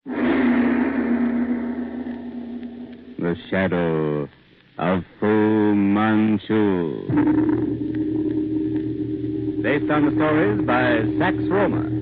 The Shadow of Fu Manchu. Based on the stories by Sax Rohmer.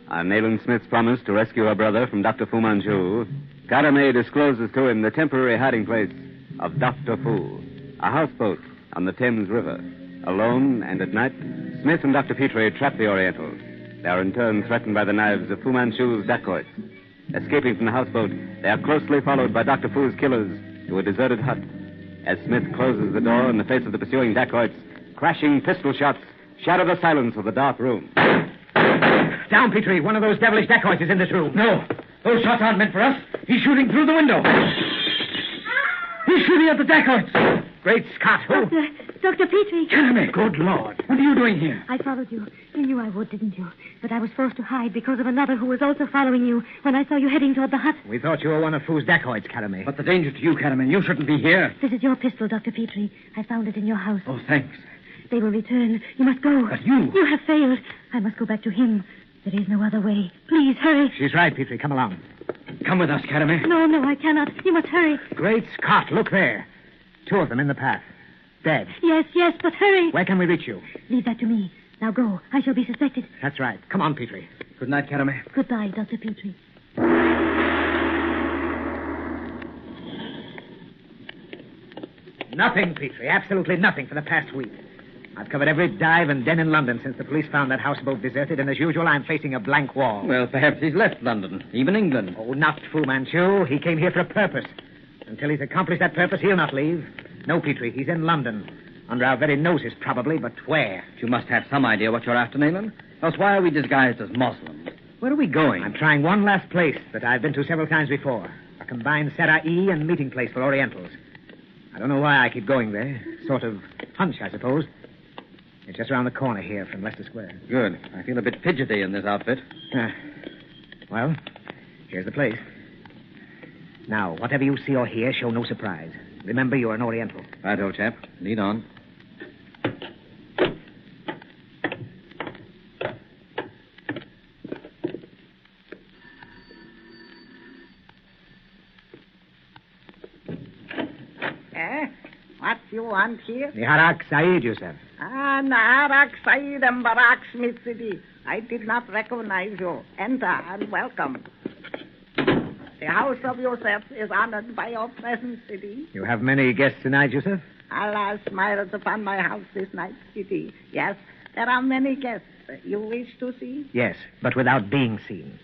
On Nayland Smith's promise to rescue her brother from Dr. Fu Manchu, Karame discloses to him the temporary hiding place of Dr. Fu, a houseboat on the Thames River. Alone and at night, Smith and Dr. Petrie trap the Oriental. They are in turn threatened by the knives of Fu Manchu's dacoits. Escaping from the houseboat, they are closely followed by Dr. Fu's killers to a deserted hut. As Smith closes the door in the face of the pursuing dacoits, crashing pistol shots shatter the silence of the dark room. Down, Petrie. One of those devilish dacoits is in this room. No. Those shots aren't meant for us. He's shooting through the window. He's shooting at the dacoits. Great Scott. Who? Dr. Petrie. Jeremy, good Lord. What are you doing here? I followed you. You knew I would, didn't you? But I was forced to hide because of another who was also following you when I saw you heading toward the hut. We thought you were one of Fu's dacoits, Karame. But the danger to you, Karame. You shouldn't be here. This is your pistol, Dr. Petrie. I found it in your house. Oh, thanks. They will return. You must go. But you... You have failed. I must go back to him. There is no other way. Please, hurry. She's right, Petrie. Come along. Come with us, Karame. No, I cannot. You must hurry. Great Scott, look there. Two of them in the path. Dead. Yes, but hurry. Where can we reach you? Leave that to me. Now go. I shall be suspected. That's right. Come on, Petrie. Good night, Karame. Goodbye, Dr. Petrie. Nothing, Petrie. Absolutely nothing for the past week. I've covered every dive and den in London since the police found that houseboat deserted, and as usual, I'm facing a blank wall. Well, perhaps he's left London, even England. Oh, not Fu Manchu. He came here for a purpose. Until he's accomplished that purpose, he'll not leave. No, Petrie, he's in London. Under our very noses, probably, but where? You must have some idea what you're after, Nayland. Else why are we disguised as Muslims? Where are we going? I'm trying one last place that I've been to several times before. A combined Sarai and meeting place for Orientals. I don't know why I keep going there. Sort of hunch, I suppose. It's just around the corner here from Leicester Square. Good. I feel a bit fidgety in this outfit. Well, here's the place. Now, whatever you see or hear, show no surprise. Remember, you're an Oriental. Right, old chap. Lead on. What you want here? Niharak Saeed, Yusuf. Naharak Saeed and Barak Smith City. I did not recognize you. Enter and welcome. The house of Yusuf is honored by your presence, Sidi. You have many guests tonight, Yusuf? Allah smiles upon my house this night, Sidi. Yes, there are many guests. You wish to see? Yes, but without being seen.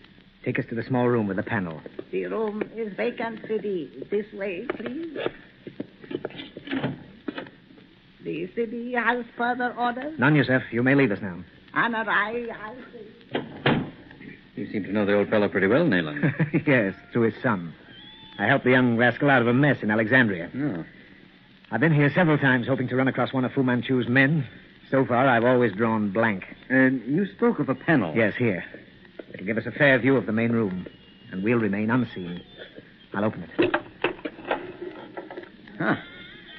Take us to the small room with the panel. The room is vacant, Sidi. This way, please. The city has further orders? None, Yusuf. You may leave us now. Honor, I see. You seem to know the old fellow pretty well, Nayland. Yes, through his son. I helped the young rascal out of a mess in Alexandria. Oh. I've been here several times hoping to run across one of Fu Manchu's men. So far, I've always drawn blank. You spoke of a panel. Yes, here. It'll give us a fair view of the main room, and we'll remain unseen. I'll open it.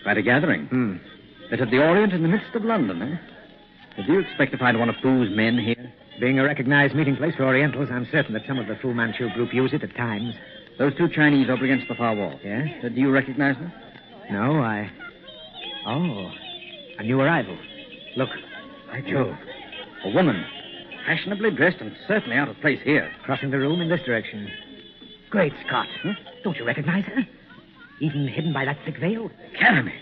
Quite a gathering. Bit of the Orient in the midst of London, eh? Did you expect to find one of Fu's men here? Being a recognized meeting place for Orientals, I'm certain that some of the Fu Manchu group use it at times. Those two Chinese over against the far wall. Yes? Do you recognize them? No, Oh, a new arrival. Look. By Jove. A woman. Fashionably dressed and certainly out of place here. Crossing the room in this direction. Great Scott. Huh? Don't you recognize her? Even hidden by that thick veil? Carry.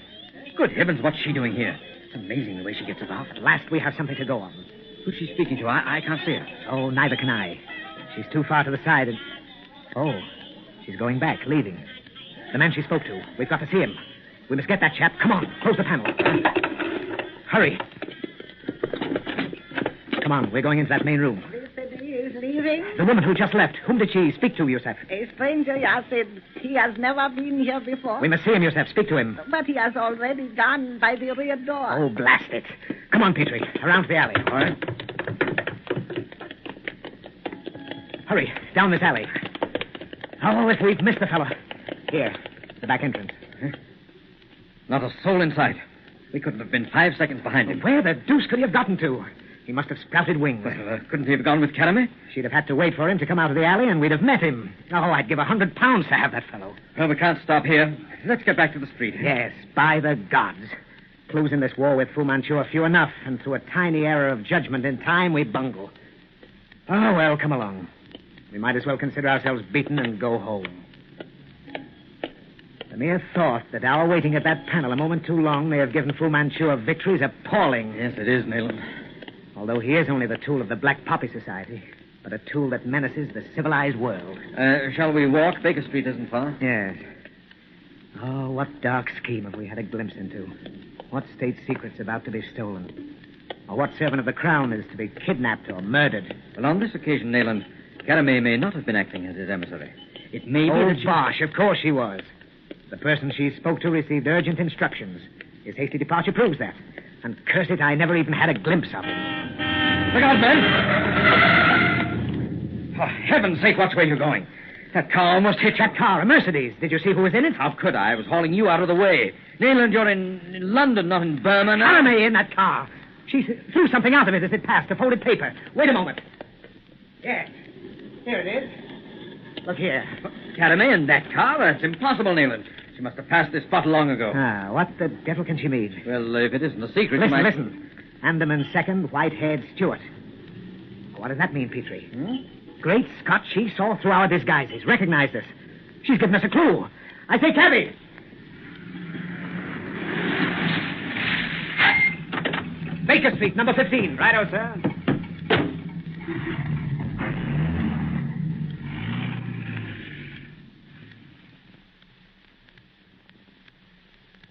Good heavens, what's she doing here? It's amazing the way she gets about. At last we have something to go on. Who's she speaking to? I can't see her. Oh, neither can I. She's too far to the side and... Oh, she's going back, leaving. The man she spoke to. We've got to see him. We must get that chap. Come on, close the panel. Hurry. Come on, we're going into that main room. The city is leaving. The woman who just left. Whom did she speak to, Yusef? A stranger, Yassid. He has never been here before. We must see him, Yusef. Speak to him. But he has already gone by the rear door. Oh, blast it. Come on, Petrie. Around to the alley. All right. Hurry, down this alley. Oh, if we've missed the fellow. Here, the back entrance. Huh? Not a soul in sight. We couldn't have been 5 seconds behind him. Where the deuce could he have gotten to? He must have sprouted wings. Well, couldn't he have gone with Karame? She'd have had to wait for him to come out of the alley, and we'd have met him. Oh, I'd give £100 to have that fellow. Well, we can't stop here. Let's get back to the street. Yes, by the gods. Clues in this war with Fu Manchu are few enough, and through a tiny error of judgment in time, we bungle. Oh, well, come along. We might as well consider ourselves beaten and go home. The mere thought that our waiting at that panel a moment too long may have given Fu Manchu a victory is appalling. Yes, it is, Nayland. Although he is only the tool of the Black Poppy Society, but a tool that menaces the civilized world. Shall we walk? Baker Street isn't far. Yes. Oh, what dark scheme have we had a glimpse into? What state secret's about to be stolen? Or what servant of the crown is to be kidnapped or murdered? Well, on this occasion, Nayland, Karame may not have been acting as his emissary. It may be Oh, that she... bosh, of course she was. The person she spoke to received urgent instructions. His hasty departure proves that. And curse it, I never even had a glimpse of him. Look out, men! For heaven's sake, watch where you're going. That car almost hit you. That car, a Mercedes. Did you see who was in it? How could I? I was hauling you out of the way. Nayland, you're in London, not in Burma. Karame in that car. She threw something out of it as it passed, a folded paper. Wait a moment. Yes. Here it is. Look here. Karame in that car? That's impossible, Nayland. She must have passed this spot long ago. Ah, what the devil can she mean? Well, if it isn't a secret, Listen, you might... listen. Andaman second, white-haired Stewart. What does that mean, Petrie? Great Scott, she saw through our disguises, recognized us. She's given us a clue. I say, cabby! Baker Street, number 15. Righto, sir.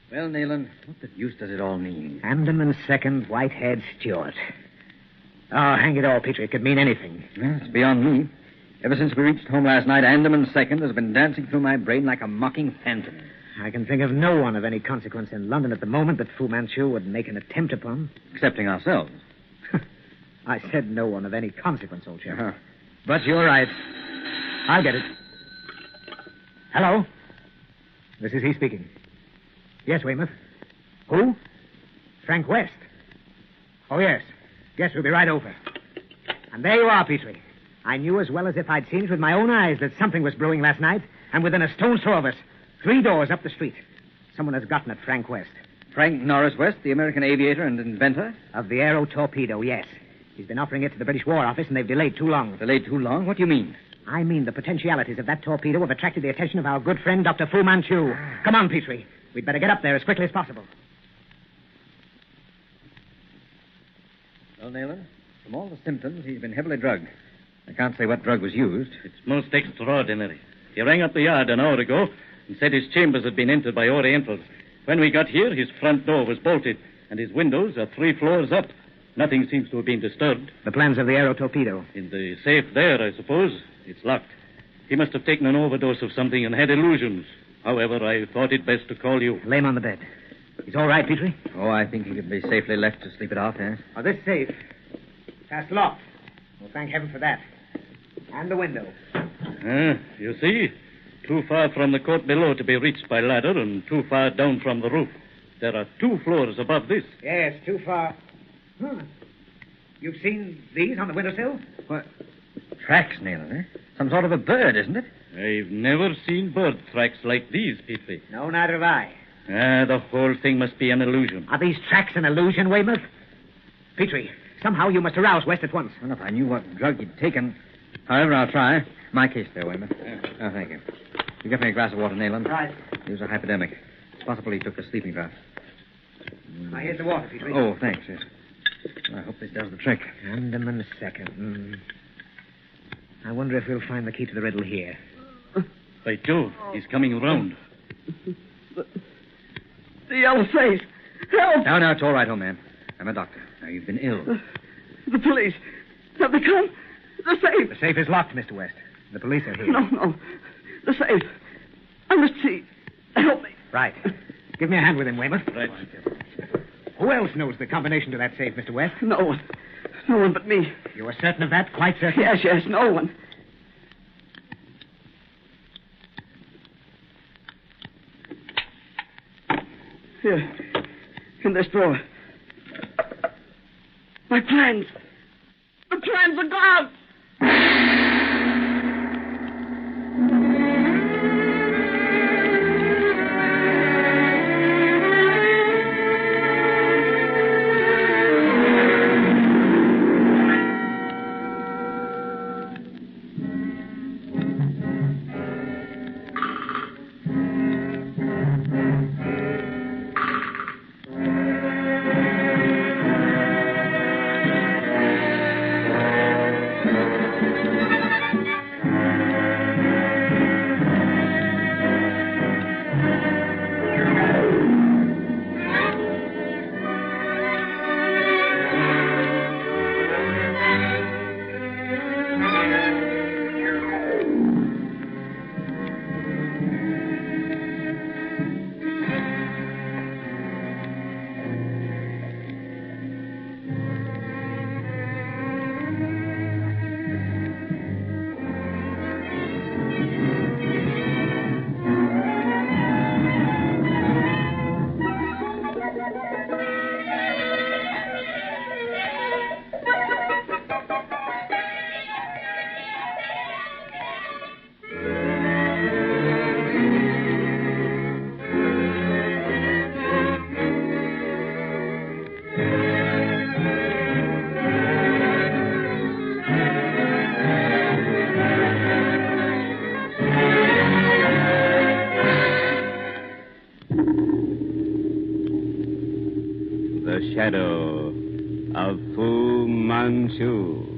Well, Nayland, what the deuce does it all mean? Andaman second, white-haired Stewart. Oh, hang it all, Petrie. It could mean anything. Well, it's beyond me. Ever since we reached home last night, Andaman second has been dancing through my brain like a mocking phantom. I can think of no one of any consequence in London at the moment that Fu Manchu would make an attempt upon. Excepting ourselves. I said no one of any consequence, old chap. Uh-huh. But you're right. I'll get it. Hello? This is he speaking. Yes, Weymouth. Who? Frank West. Oh, yes. Yes, we'll be right over. And there you are, Petrie. I knew as well as if I'd seen it with my own eyes that something was brewing last night, and within a stone's throw of us, 3 doors up the street. Someone has gotten at Frank West. Frank Norris West, the American aviator and inventor? Of the aero torpedo, yes. He's been offering it to the British War Office, and they've delayed too long. Delayed too long? What do you mean? I mean the potentialities of that torpedo have attracted the attention of our good friend, Dr. Fu Manchu. Come on, Petrie. We'd better get up there as quickly as possible. Well, Nayland, from all the symptoms, he's been heavily drugged. I can't say what drug was used. It's most extraordinary. He rang up the yard an hour ago and said his chambers had been entered by Orientals. When we got here, his front door was bolted, and his windows are 3 floors up. Nothing seems to have been disturbed. The plans of the aero torpedo. In the safe there, I suppose. It's locked. He must have taken an overdose of something and had illusions. However, I thought it best to call you. Lay him on the bed. He's all right, Petrie? Oh, I think he could be safely left to sleep it off, yes? Oh, this safe. That's locked. Well, thank heaven for that. And the window. You see? Too far from the court below to be reached by ladder and too far down from the roof. There are 2 floors above this. Yes, too far. You've seen these on the windowsill? What? Tracks, Nayland, eh? Some sort of a bird, isn't it? I've never seen bird tracks like these, Petrie. No, neither have I. The whole thing must be an illusion. Are these tracks an illusion, Weymouth? Petrie, somehow you must arouse West at once. Well, if I knew what drug he'd taken. However, I'll try. My case there, Weymouth. Oh, thank you. You get me a glass of water, Nayland. Right. He was a hypodermic. It's possible he took a sleeping draught. Now, here's the water, Petrie. Oh, thanks, yes. I hope this does the trick. And a minute second. I wonder if we'll find the key to the riddle here. By Jove, he's coming around. The yellow face. Help! Now, it's all right, old man. I'm a doctor. Now, you've been ill. The police. Have they come? The safe. The safe is locked, Mr. West. The police are here. No. The safe. I must see. Help me. Right. Give me a hand with him, Weymouth. Right. Who else knows the combination to that safe, Mr. West? No one. No one but me. You are certain of that? Quite certain? Yes, no one. Here. In this drawer. My plans. The plans are gone. The Shadow of Fu Manchu.